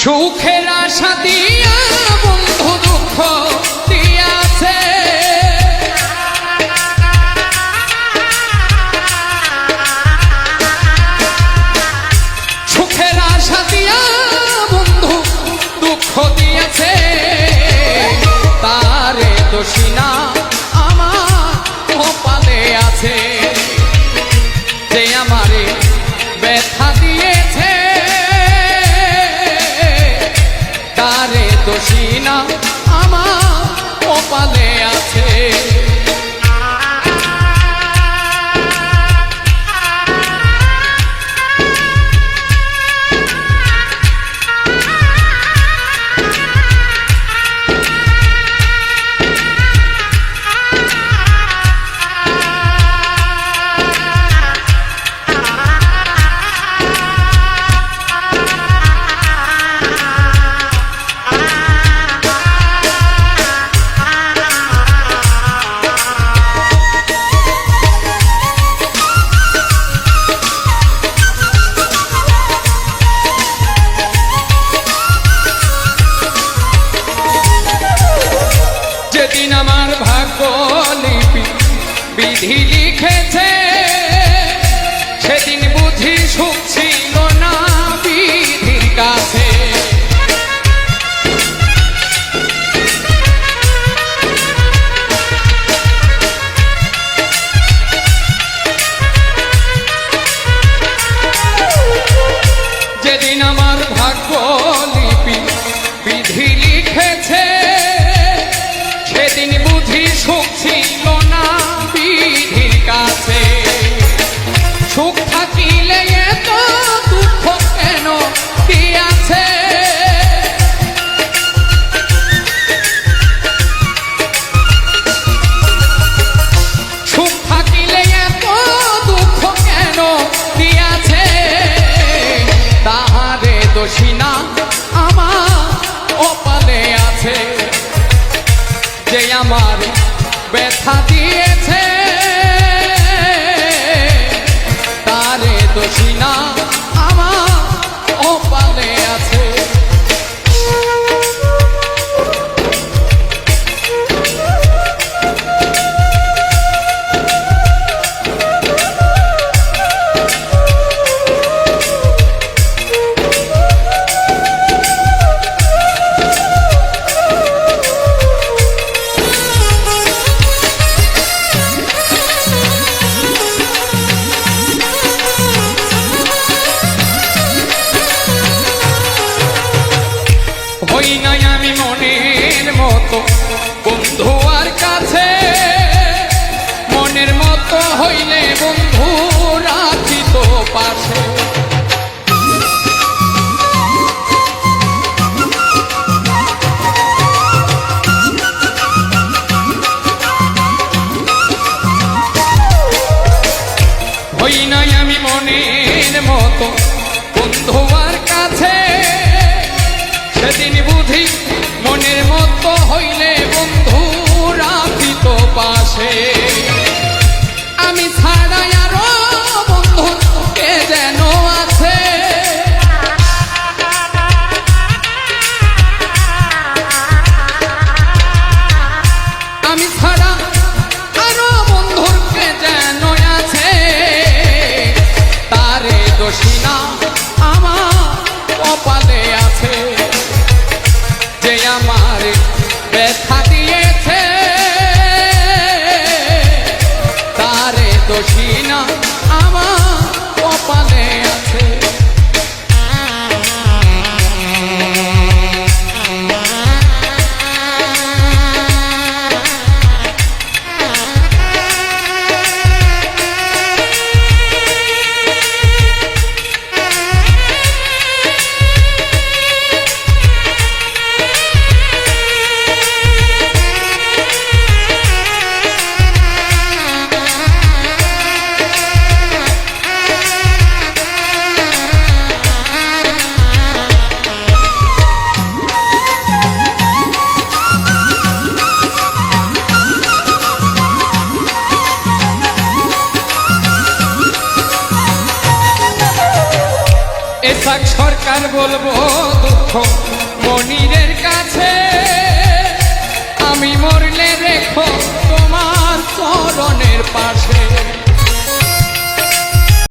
সুখের আশা দিয়া বন্ধু দুঃখ দিয়াছে, সুখের আশা দিয়া বন্ধু দুঃখ দিয়াছে, তারে দোষী না আমার কপালে আছে, যে আমারে ব্যথা দিয়েছে তারে দোষী না আমার কপালে আছে। যেদিন আমার ভাগ্য লিপি বিধি লিখেছে, সেদিন বুঝি সুখ ছিল না বিধির কাছে, যেদিন আমার ভাগ্য লিপি বিধি লিখেছে, সেদিন বুঝি সুখ ছিল না বিধির কাছে, সুখ থাকিলে এত দুঃখ কেন দিয়াছে, সুখ থাকিলে এত দুঃখ কেন দিয়াছে, তাহারে দোষী না আমার কপালে আছে, যে আমার ব্যথা দিয়েছে তারে দোষী না আমার কপালে আছে। হই নাই আমি মনের মতো বন্ধু আর কাছে, মনের মতো হইলে বন্ধু রাখি তো পাশে, হই নাই আমি মনের মতো বন্ধু আর কাছে, সেদিন বুঝি মনের মতো হইলে বন্ধু রাখি তো পাশে, আমি ছাড়া আরো বন্ধু কে যেন আছে, আমি ছাড়া আরো বন্ধুর কে যেন আছে, তারে দোষী না আমার কপালে আছে, যে আমার ব্যথা দিয়েছে আর বলবো দুঃখ মনিরের কাছে আমি মরলে রেখো তোমার চরণের পাশে